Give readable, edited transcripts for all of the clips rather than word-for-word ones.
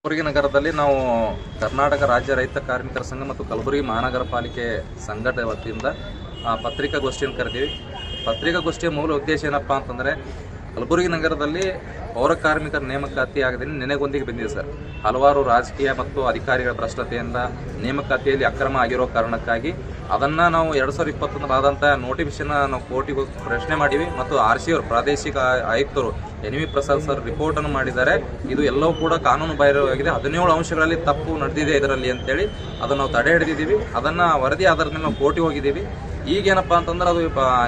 ಕಲಬುರಗಿ ನಗರದಲ್ಲಿ ನಾವು ಕರ್ನಾಟಕ ರಾಜ್ಯ ರೈತ ಕಾರ್ಮಿಕರ ಸಂಘ ಮತ್ತು ಕಲಬುರಗಿ ಮಹಾನಗರ ಪಾಲಿಕೆ ಸಂಘದ ವತಿಯಿಂದ ಪತ್ರಿಕಾಗೋಷ್ಠಿಯನ್ನು ಕರೆದೀವಿ. ಪತ್ರಿಕಾಗೋಷ್ಠಿಯ ಮೂಲ ಉದ್ದೇಶ ಏನಪ್ಪಾ ಅಂತಂದರೆ, ಕಲಬುರಗಿ ನಗರದಲ್ಲಿ ಪೌರ ಕಾರ್ಮಿಕರ ನೇಮಕಾತಿ ಆಗದೆ ನೆನೆಗೊಂದಿಗೆ ಬಂದಿದೆ ಸರ್. ಹಲವಾರು ರಾಜಕೀಯ ಮತ್ತು ಅಧಿಕಾರಿಗಳ ಭ್ರಷ್ಟತೆಯಿಂದ ನೇಮಕಾತಿಯಲ್ಲಿ ಅಕ್ರಮ ಆಗಿರೋ ಕಾರಣಕ್ಕಾಗಿ ಅದನ್ನು ನಾವು 2021 ಆದಂಥ ನೋಟಿಫಿಕೇಶನ್ ನಾವು ಕೋರ್ಟಿಗೆ ಹೋಗಿ ಪ್ರಶ್ನೆ ಮಾಡಿವಿ ಮತ್ತು RC ಅವರು ಪ್ರಾದೇಶಿಕ ಆಯುಕ್ತರು NV ಪ್ರಸಾದ್ ಸರ್ ರಿಪೋರ್ಟನ್ನು ಮಾಡಿದ್ದಾರೆ. ಇದು ಎಲ್ಲವೂ ಕೂಡ ಕಾನೂನು ಬಾಹಿರವಾಗಿದೆ, 17 ಅಂಶಗಳಲ್ಲಿ ತಪ್ಪು ನಡೆದಿದೆ ಇದರಲ್ಲಿ ಅಂತೇಳಿ ಅದನ್ನು ನಾವು ತಡೆ ಹಿಡಿದಿದ್ದೀವಿ. ಅದನ್ನು ವರದಿ ಆಧಾರದ ಮೇಲೆ ನಾವು ಕೋರ್ಟಿಗೆ ಹೋಗಿದ್ದೀವಿ. ಈಗೇನಪ್ಪ ಅಂತಂದ್ರೆ ಅದು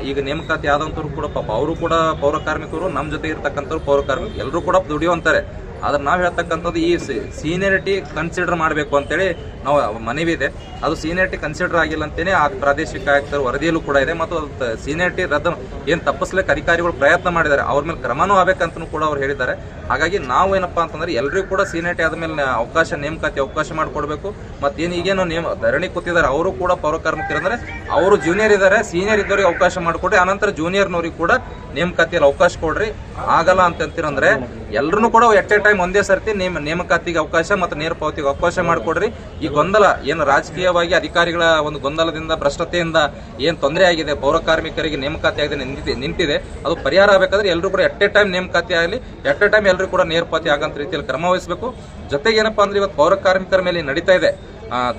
ಈಗ ನೇಮಕಾತಿ ಆದಂಥವ್ರು ಕೂಡ ಪಾಪ ಅವರು ಕೂಡ ಪೌರ ಕಾರ್ಮಿಕರು, ನಮ್ಮ ಜೊತೆ ಇರ್ತಕ್ಕಂಥವ್ರು ಪೌರ ಕಾರ್ಮಿಕರು ಎಲ್ಲರೂ ಕೂಡ ದುಡಿಯುವಂತಾರೆ. ಆದ್ರೆ ನಾವು ಹೇಳ್ತಕ್ಕಂಥದ್ದು ಈ ಸೀನಿಯರಿಟಿ ಕನ್ಸಿಡರ್ ಮಾಡಬೇಕು ಅಂತೇಳಿ ನಾವು ಮನವಿ ಇದೆ. ಅದು ಸೀನಿಯರಿಟಿ ಕನ್ಸಿಡರ್ ಆಗಿಲ್ಲ ಅಂತೇಳಿ ಆ ಪ್ರಾದೇಶಿಕ ಆಯುಕ್ತರ ವರದಿಯಲ್ಲೂ ಕೂಡ ಇದೆ. ಮತ್ತು ಸೀನಿಯರಿಟಿ ರದ್ದು ಏನು ತಪ್ಪಿಸ್ಲಿಕ್ಕೆ ಅಧಿಕಾರಿಗಳು ಪ್ರಯತ್ನ ಮಾಡಿದ್ದಾರೆ, ಅವ್ರ ಮೇಲೆ ಕ್ರಮನೂ ಆಗಬೇಕಂತನೂ ಕೂಡ ಅವ್ರು ಹೇಳಿದ್ದಾರೆ. ಹಾಗಾಗಿ ನಾವು ಏನಪ್ಪಾ ಅಂತಂದ್ರೆ ಎಲ್ಲರಿಗೂ ಕೂಡ ಸೀನಿಯರಿಟಿ ಆದಮೇಲೆ ಅವಕಾಶ, ನೇಮಕಾತಿ ಅವಕಾಶ ಮಾಡಿಕೊಡ್ಬೇಕು. ಮತ್ತೇನು ಈಗೇನು ಧರಣಿ ಕೂತಿದ್ದಾರೆ ಅವರು ಕೂಡ ಪೌರ ಕಾರ್ಮಿಕರು ಅಂದರೆ ಅವರು ಜೂನಿಯರ್ ಇದ್ದಾರೆ, ಸೀನಿಯರ್ ಇದ್ದವ್ರಿಗೆ ಅವಕಾಶ ಮಾಡಿಕೊಡ್ರಿ, ಆನಂತರ ಜೂನಿಯರ್ನವ್ರಿಗೆ ಕೂಡ ನೇಮಕಾತಿಯಲ್ಲಿ ಅವಕಾಶ ಕೊಡ್ರಿ. ಆಗಲ್ಲ ಅಂತಂತೀರಂದ್ರೆ ಎಲ್ಲರೂ ಕೂಡ ಎಟ್ ಎ ಟೈಮ್ ಒಂದೇ ಸರ್ತಿ ನೇಮಕಾತಿಗೆ ಅವಕಾಶ ಮತ್ತು ನೇರ ಪಾವತಿಗೆ ಅವಕಾಶ ಮಾಡಿಕೊಡ್ರಿ. ಈ ಗೊಂದಲ ಏನು ರಾಜಕೀಯವಾಗಿ ಅಧಿಕಾರಿಗಳ ಒಂದು ಗೊಂದಲದಿಂದ, ಭ್ರಷ್ಟತೆಯಿಂದ ಏನು ತೊಂದರೆ ಆಗಿದೆ, ಪೌರ ಕಾರ್ಮಿಕರಿಗೆ ನೇಮಕಾತಿ ಆಗದೆ ನಿಂತಿದೆ, ಅದು ಪರಿಹಾರ ಆಗಬೇಕಾದ್ರೆ ಎಲ್ಲರೂ ಕೂಡ ಎಟ್ ಎ ಟೈಮ್ ನೇಮಕಾತಿ ಆಗಲಿ, ಎಟ್ ಎ ಟೈಮ್ ಎಲ್ಲರೂ ಕೂಡ ನೇರಪಾತಿ ಆಗಂತ ರೀತಿಯಲ್ಲಿ ಕ್ರಮ ವಹಿಸಬೇಕು. ಜೊತೆಗೆ ಏನಪ್ಪಾ ಅಂದ್ರೆ ಇವತ್ತು ಪೌರ ಕಾರ್ಮಿಕರ ಮೇಲೆ ನಡೀತಾ ಇದೆ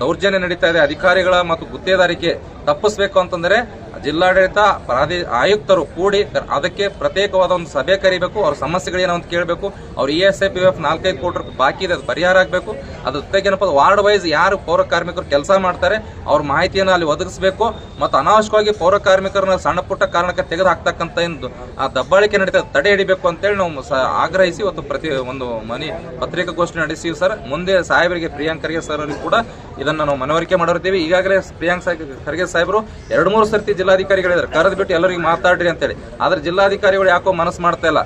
ದೌರ್ಜನ್ಯ ನಡೀತಾ ಇದೆ, ಅಧಿಕಾರಿಗಳ ಮತ್ತು ಗುತ್ತೇದಾರಿಕೆ ತಪ್ಪಿಸ್ಬೇಕು ಅಂತಂದ್ರೆ ಜಿಲ್ಲಾಡಳಿತ ಆಯುಕ್ತರು ಕೂಡಿ ಅದಕ್ಕೆ ಪ್ರತ್ಯೇಕವಾದ ಒಂದು ಸಭೆ ಕರಿಬೇಕು. ಅವ್ರ ಸಮಸ್ಯೆಗಳೇನೋ ಅಂತ ಕೇಳಬೇಕು. ಅವ್ರ ESI PF 4-5 ಕೋಟಿ ಬಾಕಿ ಇದೆ, ಅದು ಪರಿಹಾರ ಆಗಬೇಕು. ಅದ್ರ ಜೊತೆಗೆ ಏನಪ್ಪ ವಾರ್ಡ್ ವೈಸ್ ಯಾರು ಪೌರ ಕಾರ್ಮಿಕರು ಕೆಲಸ ಮಾಡ್ತಾರೆ ಅವ್ರ ಮಾಹಿತಿಯನ್ನು ಅಲ್ಲಿ ಒದಗಿಸಬೇಕು. ಮತ್ತು ಅನಾವಶ್ಯಕವಾಗಿ ಪೌರ ಕಾರ್ಮಿಕರನ್ನ ಸಣ್ಣ ಪುಟ್ಟ ಕಾರಣಕ್ಕೆ ತೆಗೆದು ಹಾಕ್ತಕ್ಕಂಥ ಏನು ದಬ್ಬಾಳಿಕೆ ನಡೀತದೆ ತಡೆ ಹಿಡಿಬೇಕು ಅಂತೇಳಿ ನಾವು ಆಗ್ರಹಿಸಿ ಇವತ್ತು ಒಂದು ಪತ್ರಿಕಾಗೋಷ್ಠಿ ನಡೆಸಿವಿ ಸರ್. ಮುಂದೆ ಸಾಹೇಬರಿಗೆ, ಪ್ರಿಯಾಂಕ್ ಖರ್ಗೆ ಸರ್ ಅಲ್ಲಿ ಕೂಡ ಇದನ್ನು ನಾವು ಮನವರಿಕೆ ಮಾಡಿರ್ತೀವಿ. ಈಗಾಗಲೇ ಪ್ರಿಯಾಂಕ್ ಖರ್ಗೆ ಸಾಹೇಬರು 2-3 ಸರ್ತಿ ಜಿಲ್ಲಾಧಿಕಾರಿಗಳಿದ್ದಾರೆ, ಕರೆದು ಬಿಟ್ಟು ಎಲ್ಲರಿಗೂ ಮಾತಾಡ್ರಿ ಅಂತೇಳಿ. ಆದ್ರೆ ಜಿಲ್ಲಾಧಿಕಾರಿಗಳು ಯಾಕೋ ಮನಸ್ಸು ಮಾಡ್ತಾ ಇಲ್ಲ.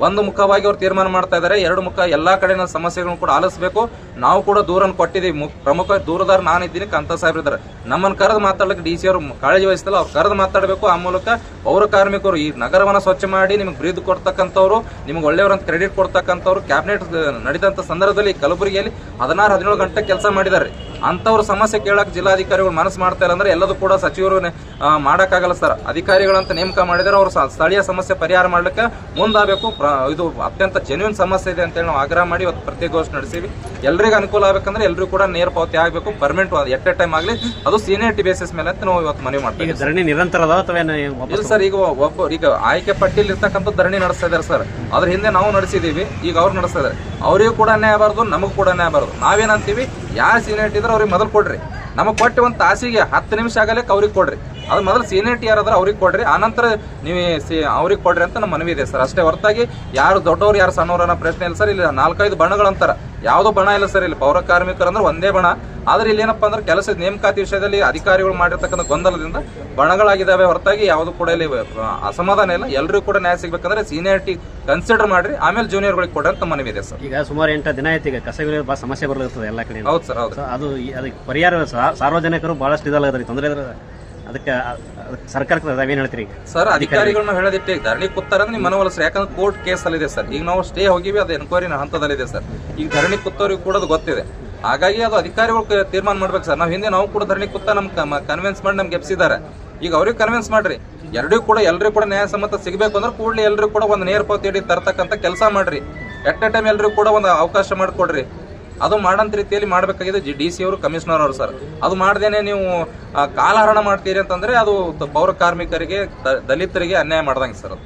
ಒಂದು ಮುಖವಾಗಿ ಅವ್ರು ತೀರ್ಮಾನ ಮಾಡ್ತಾ ಇದ್ದಾರೆ, ಎರಡು ಮುಖ ಎಲ್ಲಾ ಕಡೆನ ಸಮಸ್ಯೆಗಳನ್ನು ಕೂಡ ಆಲಿಸಬೇಕು. ನಾವು ಕೂಡ ದೂರನ್ನು ಕೊಟ್ಟಿದ್ದೀವಿ, ಪ್ರಮುಖ ದೂರದಾರ ನಾನಿದ್ದೀನಿ, ಕಾಂತ ಸಾಹೇಬ್ರು ಇದ್ದಾರೆ. ನಮ್ಮನ್ನು ಕರೆದು ಮಾತಾಡ್ಲಿಕ್ಕೆ DC ಅವರು ಕಾಳಜಿ ವಹಿಸ್ತಲ್ಲ, ಅವ್ರು ಕರೆದು ಮಾತಾಡಬೇಕು. ಆ ಮೂಲಕ ಪೌರ ಕಾರ್ಮಿಕರು ಈ ನಗರವನ್ನು ಸ್ವಚ್ಛ ಮಾಡಿ ನಿಮ್ಗೆ ಬ್ರೀದ್ ಕೊಡ್ತಕ್ಕಂಥವ್ರು, ನಿಮ್ಗೆ ಒಳ್ಳೆಯವರಂತ ಕ್ರೆಡಿಟ್ ಕೊಡ್ತಕ್ಕಂಥವ್ರು ಕ್ಯಾಬಿನೆಟ್ ನಡೆದಂಥ ಸಂದರ್ಭದಲ್ಲಿ ಕಲಬುರಗಿಯಲ್ಲಿ 16-17 ಗಂಟೆ ಕೆಲಸ ಮಾಡಿದ್ದಾರೆ. ಅಂಥವ್ರ ಸಮಸ್ಯೆ ಕೇಳಕ್ಕೆ ಜಿಲ್ಲಾಧಿಕಾರಿಗಳು ಮನಸ್ಸು ಮಾಡ್ತಾ ಇಲ್ಲ ಅಂದ್ರೆ ಎಲ್ಲದೂ ಕೂಡ ಸಚಿವರು ಮಾಡೋಕ್ಕಾಗಲ್ಲ ಸರ್. ಅಧಿಕಾರಿಗಳಂತ ನೇಮಕ ಮಾಡಿದರೆ ಅವರು ಸ್ಥಳೀಯ ಸಮಸ್ಯೆ ಪರಿಹಾರ ಮಾಡ್ಲಿಕ್ಕೆ ಮುಂದಾಗಬೇಕು. ಇದು ಅತ್ಯಂತ ಜೆನ್ಯೂನ್ ಸಮಸ್ಯೆ ಇದೆ ಅಂತೇಳಿ ನಾವು ಆಗ್ರಹ ಮಾಡಿ ಇವತ್ತು ಪ್ರತ್ಯೇಕಗೋಷ್ಠಿ ನಡೆಸಿವಿ. ಎಲ್ರಿಗೂ ಅನುಕೂಲ ಆಗಬೇಕಂದ್ರೆ ಎಲ್ಲರೂ ಕೂಡ ನೇರ ಪಾವತಿ ಆಗಬೇಕು, ಪರ್ಮನೆಂಟ್ ಎಟ್ ಎ ಟೈಮ್ ಆಗಲಿ, ಅದು ಸೀನಿಯರಿಟಿ ಬೇಸಿಸ್ ಮೇಲೆ ಅಂತ ನಾವು ಇವತ್ತು ಮನವಿ ಮಾಡ್ತೀವಿ. ಧರಣಿ ನಿರಂತರ ಇಲ್ಲ ಸರ್, ಈಗ ಆಯ್ಕೆ ಪಟ್ಟಿಯಲ್ಲಿ ಇರ್ತಕ್ಕಂಥ ಧರಣಿ ನಡೆಸ್ತಾ ಇದ್ದಾರೆ ಸರ್. ಅದ್ರ ಹಿಂದೆ ನಾವು ನಡೆಸಿದೀವಿ, ಈಗ ಅವ್ರು ನಡೆಸ್ತಾ ಇದ್ದಾರೆ. ಅವರಿಗೂ ಕೂಡ ಅನ್ಯಾಯ ಆಗಬಾರ್ದು, ನಮಗೂ ಕೂಡ ಅನ್ಯಾಯ ಆಗಬಾರ್ದು. ನಾವೇನಂತೀವಿ, ಯಾರು ಸೀನಿಯರಿಟಿ ಇದ್ರೆ ಅವ್ರಿಗೆ ಮೊದಲು ಕೊಡ್ರಿ. ನಮಗೆ ಕೊಟ್ಟು ಒಂದು ತಾಸಿಗೆ 10 ನಿಮಿಷ ಆಗಲಿಕ್ಕೆ ಅವ್ರಿಗೆ ಕೊಡ್ರಿ. ಅದು ಮೊದಲು ಸೀನಿಯರಿಟಿ ಯಾರಾದ್ರೆ ಅವ್ರಿಗೆ ಕೊಡ್ರಿ, ಆನಂತರ ನೀವು ಅವ್ರಿಗೆ ಕೊಡ್ರಿ ಅಂತ ನಮ್ಮ ಮನವಿ ಇದೆ ಸರ್. ಅಷ್ಟೇ ಹೊರತಾಗಿ ಯಾರು ದೊಡ್ಡವ್ರು ಯಾರು ಸಣ್ಣವ್ರು ಅನ್ನೋ ಪ್ರಶ್ನೆ ಇಲ್ಲ ಸರ್. ಇಲ್ಲಿ 4-5 ಬಣಗಳಂತಾರ, ಯಾವುದೋ ಬಣ ಇಲ್ಲ ಸರ್. ಇಲ್ಲಿ ಪೌರ ಕಾರ್ಮಿಕರು ಅಂದ್ರೆ ಒಂದೇ ಬಣ. ಆದ್ರೆ ಇಲ್ಲಿ ಏನಪ್ಪಾ ಅಂದ್ರೆ ಕೆಲಸದ ನೇಮಕಾತಿ ವಿಷಯದಲ್ಲಿ ಅಧಿಕಾರಿಗಳು ಮಾಡಿರ್ತಕ್ಕಂಥ ಗೊಂದಲದಿಂದ ಬಣಗಳಾಗಿದ್ದಾವೆ ಹೊರತಾಗಿ ಯಾವುದು ಕೂಡ ಇಲ್ಲಿ ಅಸಮಾಧಾನ ಇಲ್ಲ. ಎಲ್ಲರಿಗೂ ಕೂಡ ನ್ಯಾಯ ಸಿಗ್ಬೇಕಂದ್ರೆ ಸೀನಿಯರಿಟಿ ಕನ್ಸಿಡರ್ ಮಾಡ್ರಿ, ಆಮೇಲೆ ಜೂನಿಯರ್ಗಳಿಗೆ ಕೊಡ್ರಿ ಅಂತ ಮನವಿ ಇದೆ ಸರ್. ಈಗ ಸುಮಾರು 8 ದಿನ ಆಯ್ತು, ಈಗ ಕಸಗಳ ಭಾಳ ಸಮಸ್ಯೆ ಬರ್ಲಿರ್ತದೆ ಎಲ್ಲ ಕಡೆ. ಹೌದು ಸರ್, ಹೌದು. ಅದಕ್ಕೆ ಪರಿಹಾರ ಸಾರ್ವಜನಿಕರು ಬಹಳಷ್ಟು ಇದಲ್ಲ ತೊಂದರೆ, ಅದಕ್ಕೆ ಸರ್ಕಾರಕ್ಕೆ ನಾವೇನು ಹೇಳ್ತೀರಿ ಸರ್? ಅಧಿಕಾರಿಗಳನ್ನ ಹೇಳೋದಿಟ್ಟು ಈಗ ಧರಣಿ ಕೂತಾರಂದ್ರೆ ನೀವು ಮನವೊಲಿಸ್ರಿ, ಯಾಕಂದ್ರೆ ಕೋರ್ಟ್ ಕೇಸ್ ಅಲ್ಲಿದೆ ಸರ್. ಈಗ ನಾವು ಸ್ಟೇ ಹೋಗಿವಿ, ಅದು ಎನ್ಕ್ವೈರಿ ಹಂತದಲ್ಲಿದೆ ಸರ್. ಈಗ ಧರಣಿ ಕೂತವ್ರಿಗೆ ಕೂಡ ಅದು ಗೊತ್ತಿದೆ. ಹಾಗಾಗಿ ಅದು ಅಧಿಕಾರಿಗಳು ತೀರ್ಮಾನ ಮಾಡ್ಬೇಕು ಸರ್. ನಾವು ಕೂಡ ಧರಣಿ ಕೂತ ನಮ್ಗೆ ಕನ್ವಿನ್ಸ್ ಮಾಡಿ ನಮ್ಗೆ ಎಪ್ಸಿದ್ದಾರೆ. ಈಗ ಅವ್ರಿಗೆ ಕನ್ವಿನ್ಸ್ ಮಾಡ್ರಿ, ಎಲ್ಲರಿಗೂ ಕೂಡ ನ್ಯಾಯಸಮ್ಮತ ಸಿಗಬೇಕು ಅಂದ್ರೆ ಕೂಡಲೇ ಎಲ್ಲರಿಗೂ ಕೂಡ ಒಂದು ನೇರ ಪಾವತಿ ಹಿಡಿ ತರ್ತಕ್ಕಂಥ ಕೆಲಸ ಮಾಡ್ರಿ. ಎಟ್ ಎ ಟೈಮ್ ಎಲ್ಲರಿಗೂ ಕೂಡ ಒಂದು ಅವಕಾಶ ಮಾಡಿಕೊಡ್ರಿ. ಅದು ಮಾಡಂತ ರೀತಿಯಲ್ಲಿ ಮಾಡಬೇಕಾಗಿದೆ DC ಅವರು, ಕಮಿಷನರ್ ಅವರು ಸರ್. ಅದು ಮಾಡ್ದೇನೆ ನೀವು ಕಾಲಹರಣ ಮಾಡ್ತೀರಿ ಅಂತಂದ್ರೆ ಅದು ಪೌರ ಕಾರ್ಮಿಕರಿಗೆ, ದಲಿತರಿಗೆ ಅನ್ಯಾಯ ಮಾಡ್ದಂಗೆ ಸರ್ ಅದು.